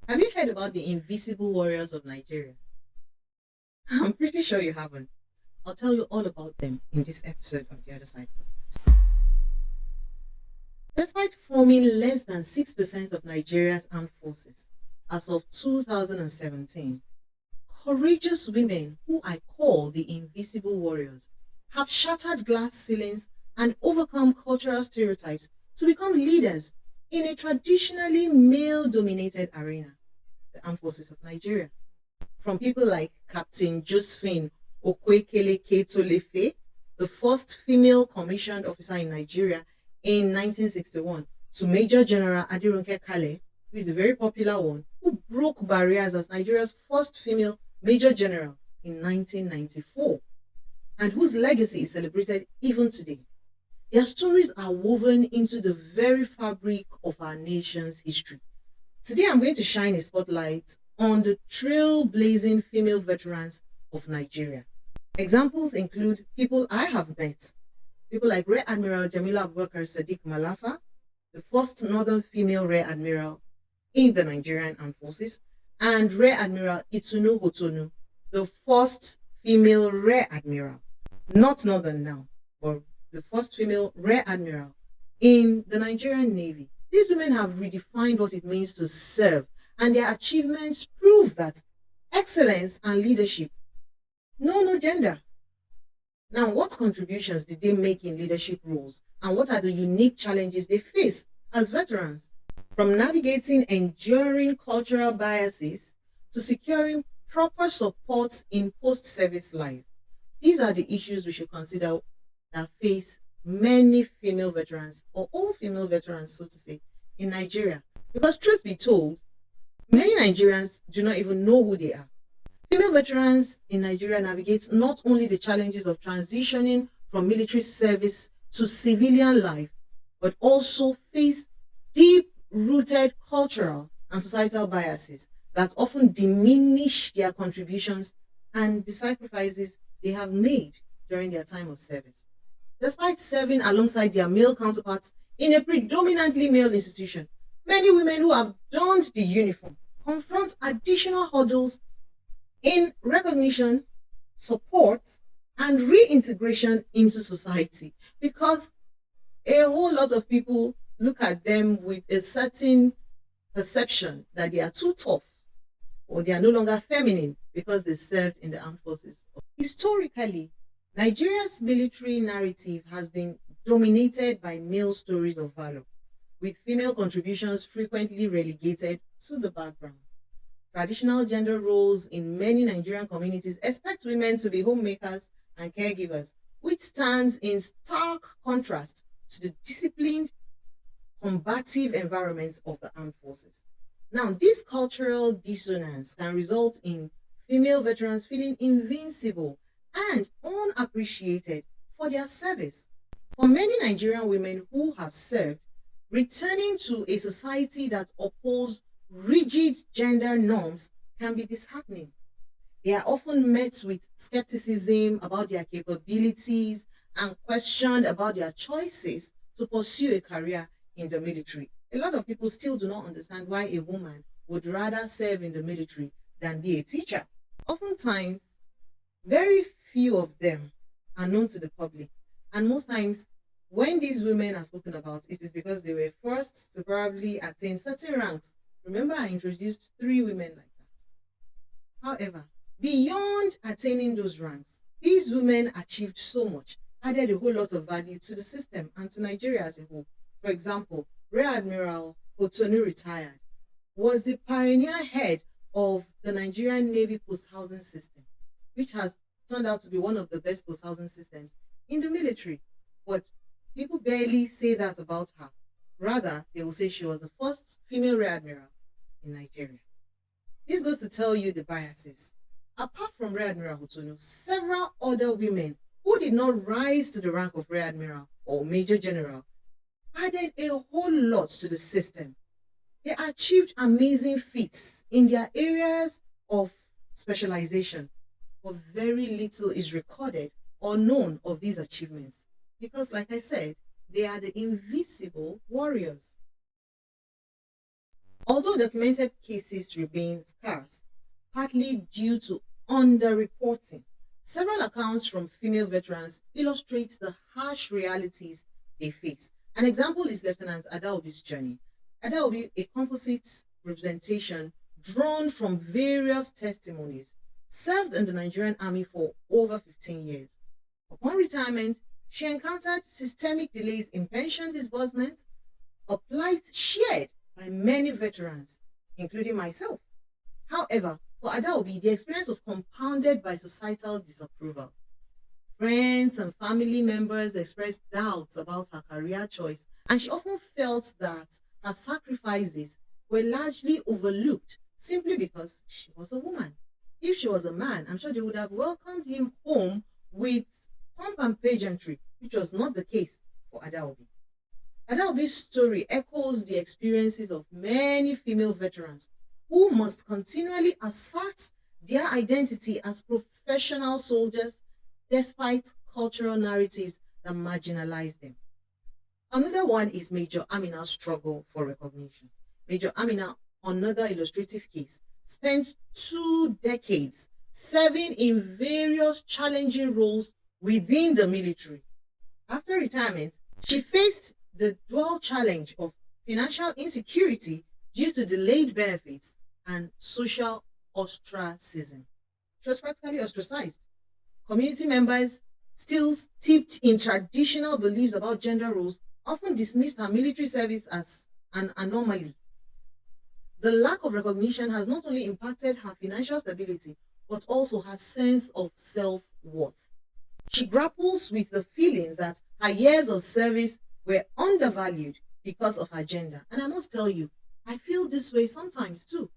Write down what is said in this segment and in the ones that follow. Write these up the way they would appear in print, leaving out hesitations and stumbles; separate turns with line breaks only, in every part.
Have you heard about the invisible warriors of Nigeria? I'm pretty sure you haven't. I'll tell you all about them in this episode of The Other Side podcast. Despite forming less than 6% of Nigeria's armed forces as of 2017, courageous women, who I call the invisible warriors, have shattered glass ceilings and overcome cultural stereotypes to become leaders in a traditionally male dominated arena, the armed forces of Nigeria. From people like Captain Josephine 𝐬𝐭𝐜𝐡, the first female commissioned officer in Nigeria in 1961, to Major General Adirunke Kale, who is a very popular one, who broke barriers as Nigeria's first female Major General in 1994, and whose legacy is celebrated even today. Their stories are woven into the very fabric of our nation's history. Today, I'm going to shine a spotlight on the trailblazing female veterans of Nigeria. Examples include people I have met, people like Rear Admiral Jamila Abubakar Sadiq Malafa, the first northern female Rear Admiral in the Nigerian Armed Forces, and Rear Admiral Itunu Hotonu, the first female Rear Admiral, not northern now, but the first female Rear Admiral in the Nigerian Navy. These women have redefined what it means to serve, and their achievements prove that excellence and leadership know no gender. Now, what contributions did they make in leadership roles, and what are the unique challenges they face as veterans? From navigating enduring cultural biases to securing proper support in post-service life, these are the issues we should consider that face many female veterans, or all female veterans, so to say, in Nigeria. Because truth be told, many Nigerians do not even know who they are. Female veterans in Nigeria navigate not only the challenges of transitioning from military service to civilian life, but also face deep-rooted cultural and societal biases that often diminish their contributions and the sacrifices they have made during their time of service. Despite serving alongside their male counterparts in a predominantly male institution, many women who have donned the uniform confront additional hurdles in recognition, support, and reintegration into society, because a whole lot of people look at them with a certain perception that they are too tough or they are no longer feminine because they served in the armed forces. Historically, Nigeria's military narrative has been dominated by male stories of valor, with female contributions frequently relegated to the background. Traditional gender roles in many Nigerian communities expect women to be homemakers and caregivers, which stands in stark contrast to the disciplined, combative environment of the armed forces. Now, this cultural dissonance can result in female veterans feeling invincible and unappreciated for their service. For many Nigerian women who have served, returning to a society that upholds rigid gender norms can be disheartening. They are often met with skepticism about their capabilities and questioned about their choices to pursue a career in the military. A lot of people still do not understand why a woman would rather serve in the military than be a teacher. Oftentimes, very few of them are known to the public. And most times, when these women are spoken about, it is because they were first to probably attain certain ranks. Remember, I introduced 3 women like that. However, beyond attaining those ranks, these women achieved so much, added a whole lot of value to the system and to Nigeria as a whole. For example, Rear Admiral Hotonu retired, was the pioneer head of the Nigerian Navy post-housing system, which has turned out to be one of the best post-housing systems in the military. But people barely say that about her. Rather, they will say she was the first female Rear Admiral in Nigeria. This goes to tell you the biases. Apart from Rear Admiral Hotonu, several other women who did not rise to the rank of Rear Admiral or Major General added a whole lot to the system. They achieved amazing feats in their areas of specialization, but very little is recorded or known of these achievements because, like I said, they are the invisible warriors. Although documented cases remain scarce, partly due to underreporting, several accounts from female veterans illustrate the harsh realities they face. An example is Lieutenant Adaobi's journey. Adaobi, a composite representation drawn from various testimonies, served in the Nigerian army for over 15 years. Upon retirement, she encountered systemic delays in pension disbursement, a plight shared by many veterans, including myself. However, for Adaobi, the experience was compounded by societal disapproval. Friends and family members expressed doubts about her career choice, and she often felt that her sacrifices were largely overlooked simply because she was a woman. If she was a man, I'm sure they would have welcomed him home with pomp and pageantry, which was not the case for Adaobi. Adaobi's story echoes the experiences of many female veterans who must continually assert their identity as professional soldiers despite cultural narratives that marginalize them. Another one is Major Amina's struggle for recognition. Major Amina, another illustrative case, spent 2 decades serving in various challenging roles within the military. After retirement, she faced the dual challenge of financial insecurity due to delayed benefits and social ostracism. She was practically ostracized. Community members, still steeped in traditional beliefs about gender roles, often dismissed her military service as an anomaly. The lack of recognition has not only impacted her financial stability, but also her sense of self-worth. She grapples with the feeling that her years of service were undervalued because of her gender. And I must tell you, I feel this way sometimes too.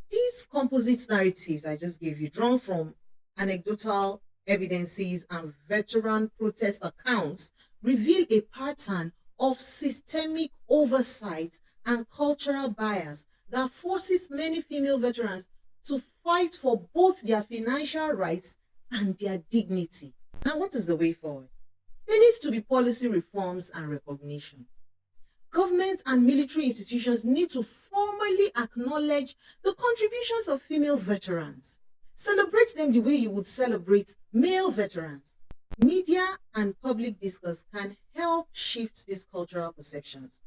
These composite narratives I just gave you, drawn from anecdotal evidences and veteran protest accounts, reveal a pattern of systemic oversight and cultural bias that forces many female veterans to fight for both their financial rights and their dignity. Now, what is the way forward? There needs to be policy reforms and recognition. Government and military institutions need to formally acknowledge the contributions of female veterans. Celebrate them the way you would celebrate male veterans. Media and public discourse can help shift these cultural perceptions,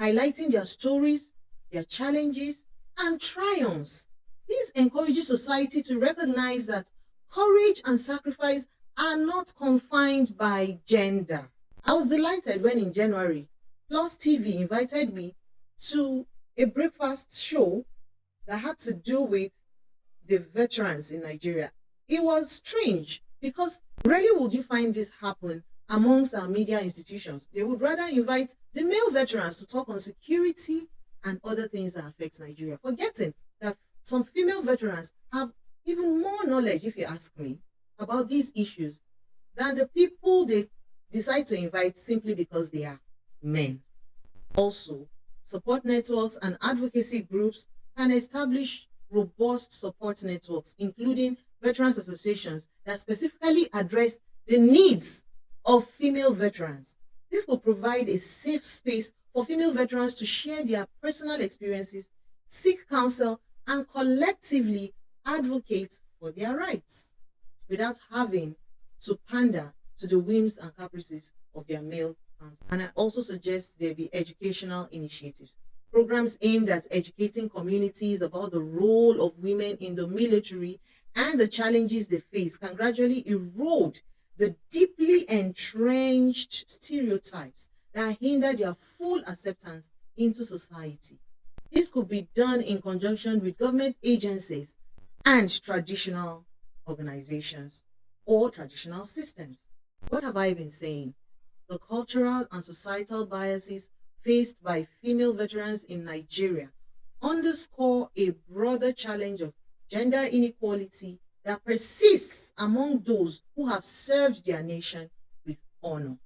highlighting their stories, their challenges, and triumphs. This encourages society to recognize that courage and sacrifice are not confined by gender. I was delighted when in January, Plus TV invited me to a breakfast show that had to do with the veterans in Nigeria. It was strange because rarely would you find this happen amongst our media institutions. They would rather invite the male veterans to talk on security and other things that affect Nigeria, forgetting that some female veterans have even more knowledge, if you ask me, about these issues than the people they decide to invite simply because they are men. Also, support networks and advocacy groups can establish robust support networks, including veterans associations that specifically address the needs of female veterans. This will provide a safe space for female veterans to share their personal experiences, seek counsel, and collectively advocate for their rights without having to pander to the whims and caprices of their male counterparts. And I also suggest there be educational initiatives, programs aimed at educating communities about the role of women in the military and the challenges they face can gradually erode the deeply entrenched stereotypes that hinder their full acceptance into society. This could be done in conjunction with government agencies and traditional organizations or traditional systems. What have I been saying? The cultural and societal biases faced by female veterans in Nigeria underscore a broader challenge of gender inequality that persists among those who have served their nation with honor.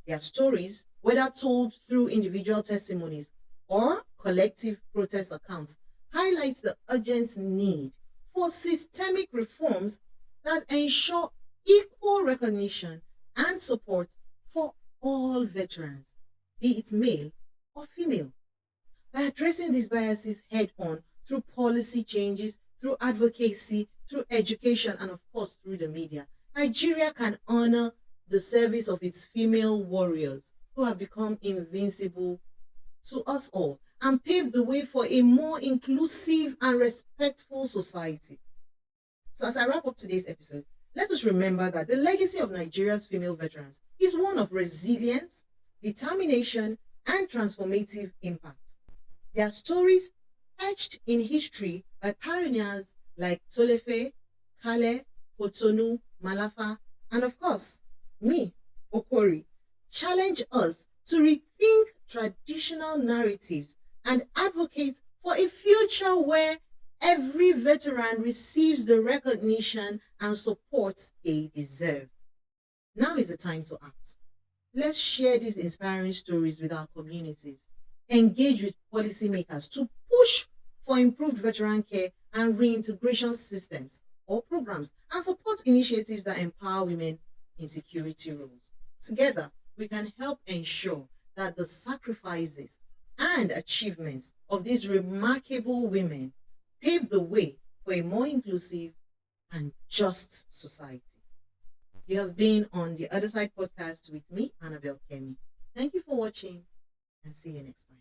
Their stories, whether told through individual testimonies or collective protest accounts, highlight the urgent need for systemic reforms that ensure equal recognition and support for all veterans, be it male or female. By addressing these biases head on through policy changes, through advocacy, through education, and of course through the media, Nigeria can honor the service of its female warriors who have become invincible to us all and pave the way for a more inclusive and respectful society. So, as I wrap up today's episode, let us remember that the legacy of Nigeria's female veterans is one of resilience, determination, and transformative impact. Their stories, etched in history by pioneers like Tolefe, Kale, Kotonu, Malafa, and of course, me, Okori, challenge us to rethink traditional narratives and advocate for a future where every veteran receives the recognition and support they deserve. Now is the time to act. Let's share these inspiring stories with our communities, engage with policymakers to push for improved veteran care and reintegration systems or programs, and support initiatives that empower women in security roles. Together, we can help ensure that the sacrifices and achievements of these remarkable women pave the way for a more inclusive and just society. You have been on the Other Side podcast with me, 𝐸𝐴NNABEL 𝐾𝐜𝐿. Thank you for watching and see you next time.